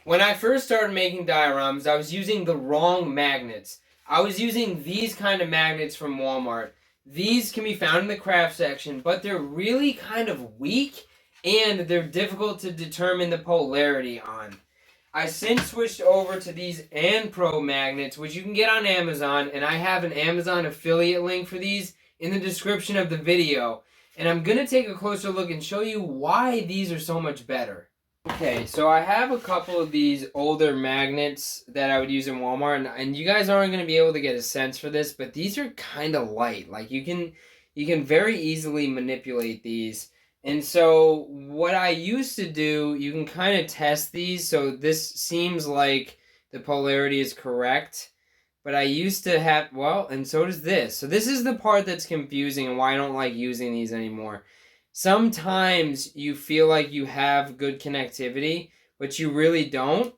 When I first started making dioramas, I was using the wrong magnets. I was using these kind of magnets from Walmart. These can be found in the craft section, but they're really kind of weak and they're difficult to determine the polarity on. I since switched over to these Pro magnets, which you can get on Amazon, and I have an Amazon affiliate link for these in the description of the video. And I'm going to take a closer look and show you why these are so much better. Okay, so I have a couple of these older magnets that I would use in Walmart, and you guys aren't going to be able to get a sense for this, but these are kind of light. Like you can very easily manipulate these. And so what I used to do, you can kind of test these. So this seems like the polarity is correct. But I used to have, well, and so does this. So this is the part that's confusing and why I don't like using these anymore. Sometimes you feel like you have good connectivity, but you really don't.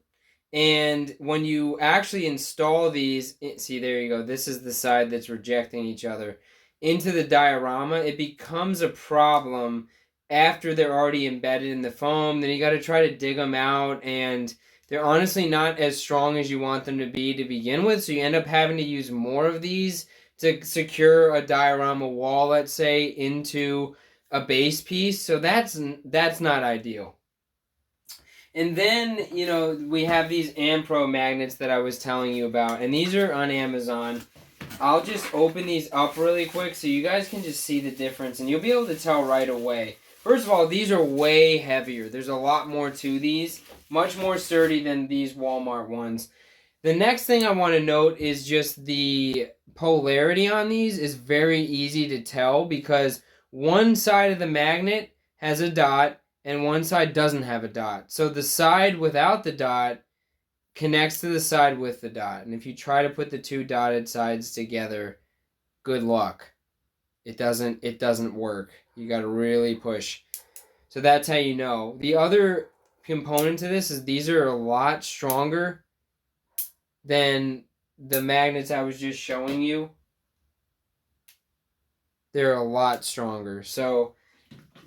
And when you actually install these, see, there you go. This is the side that's rejecting each other. Into the diorama, it becomes a problem after they're already embedded in the foam. Then you got to try to dig them out, and they're honestly not as strong as you want them to be to begin with, so you end up having to use more of these to secure a diorama wall, let's say, into a base piece. So that's not ideal. And then, you know, we have these Pro magnets that I was telling you about, and these are on Amazon. I'll just open these up really quick so you guys can just see the difference, and you'll be able to tell right away. First of all, these are way heavier. There's a lot more to these. Much more sturdy than these Walmart ones. The next thing I want to note is just the polarity on these is very easy to tell because one side of the magnet has a dot and one side doesn't have a dot. So the side without the dot connects to the side with the dot. And if you try to put the two dotted sides together, good luck. It doesn't work. You got to really push. So that's how you know. The other component to this is these are a lot stronger than the magnets I was just showing you. They're a lot stronger. So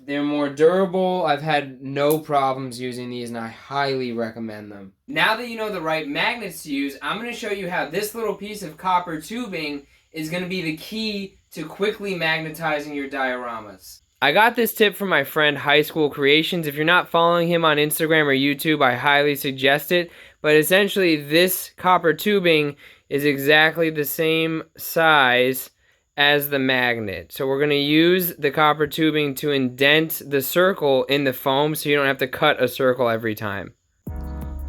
they're more durable. I've had no problems using these, and I highly recommend them. Now that you know the right magnets to use, I'm going to show you how this little piece of copper tubing is going to be the key to quickly magnetizing your dioramas. I got this tip from my friend High School Creations. If you're not following him on Instagram or YouTube, I highly suggest it. But essentially, this copper tubing is exactly the same size as the magnet. So we're going to use the copper tubing to indent the circle in the foam so you don't have to cut a circle every time.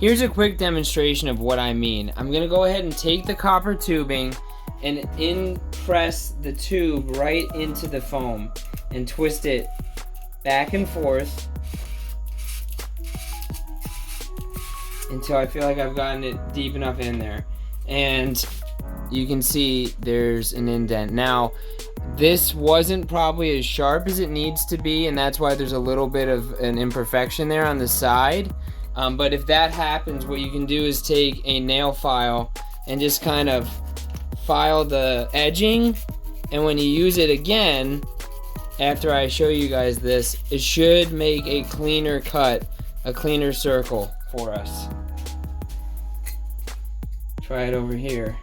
Here's a quick demonstration of what I mean. I'm going to go ahead and take the copper tubing and impress the tube right into the foam and twist it back and forth until I feel like I've gotten it deep enough in there. And you can see there's an indent. Now, this wasn't probably as sharp as it needs to be, and that's why there's a little bit of an imperfection there on the side. But if that happens, what you can do is take a nail file and just kind of file the edging, and when you use it again, after I show you guys this, it should make a cleaner cut, a cleaner circle for us. Try it over here.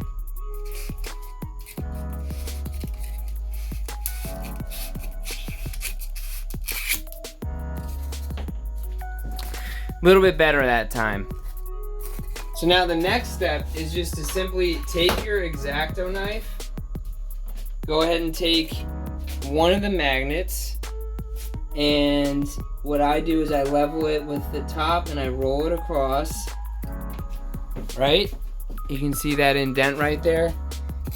A little bit better that time. So now the next step is just to simply take your X-Acto knife, go ahead and take one of the magnets, and what I do is I level it with the top and I roll it across, right? You can see that indent right there.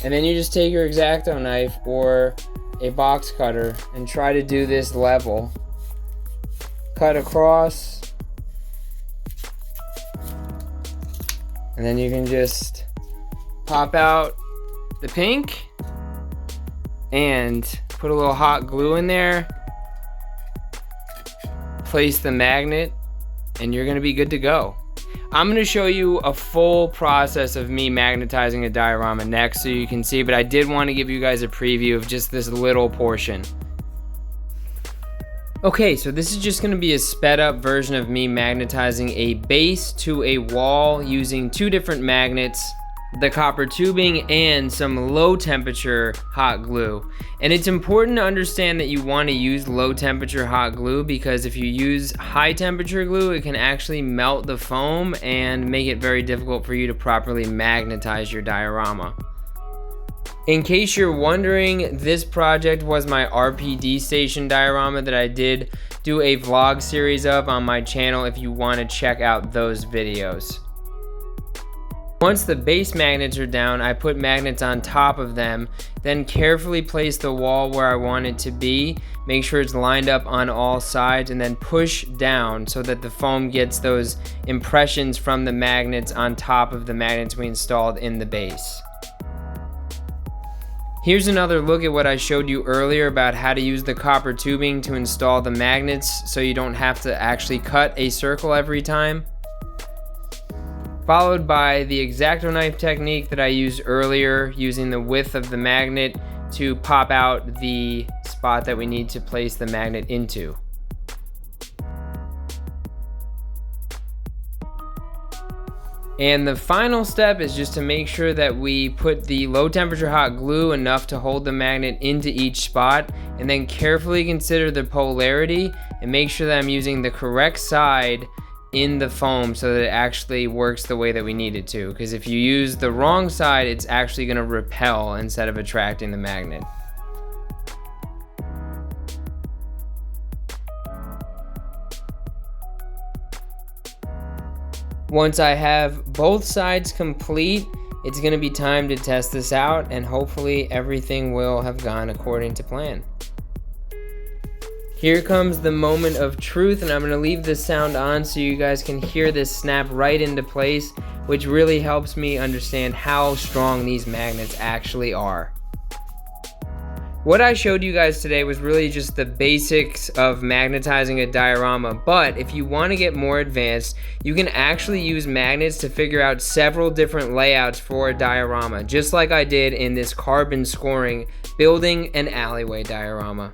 And then you just take your X-Acto knife or a box cutter and try to do this level. Cut across. And then you can just pop out the pink and put a little hot glue in there. Place the magnet and you're gonna be good to go. I'm gonna show you a full process of me magnetizing a diorama next so you can see, but I did want to give you guys a preview of just this little portion. Okay, so this is just going to be a sped up version of me magnetizing a base to a wall using two different magnets, the copper tubing and some low temperature hot glue. And it's important to understand that you want to use low temperature hot glue, because if you use high temperature glue, it can actually melt the foam and make it very difficult for you to properly magnetize your diorama. In case you're wondering, this project was my RPD station diorama that I did do a vlog series of on my channel if you want to check out those videos. Once the base magnets are down, I put magnets on top of them, then carefully place the wall where I want it to be, make sure it's lined up on all sides, and then push down so that the foam gets those impressions from the magnets on top of the magnets we installed in the base. Here's another look at what I showed you earlier about how to use the copper tubing to install the magnets so you don't have to actually cut a circle every time. Followed by the X-Acto knife technique that I used earlier, using the width of the magnet to pop out the spot that we need to place the magnet into. And the final step is just to make sure that we put the low temperature hot glue enough to hold the magnet into each spot, and then carefully consider the polarity and make sure that I'm using the correct side in the foam so that it actually works the way that we need it to. Because if you use the wrong side, it's actually going to repel instead of attracting the magnet. Once I have both sides complete, it's going to be time to test this out, and hopefully everything will have gone according to plan. Here comes the moment of truth, and I'm going to leave this sound on so you guys can hear this snap right into place, which really helps me understand how strong these magnets actually are. What I showed you guys today was really just the basics of magnetizing a diorama, but if you want to get more advanced, you can actually use magnets to figure out several different layouts for a diorama, just like I did in this carbon scoring building an alleyway diorama.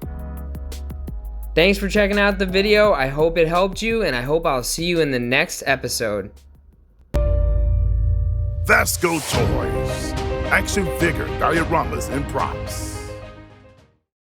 Thanks for checking out the video. I hope it helped you, and I hope I'll see you in the next episode. Vascotoys, action figure dioramas and props.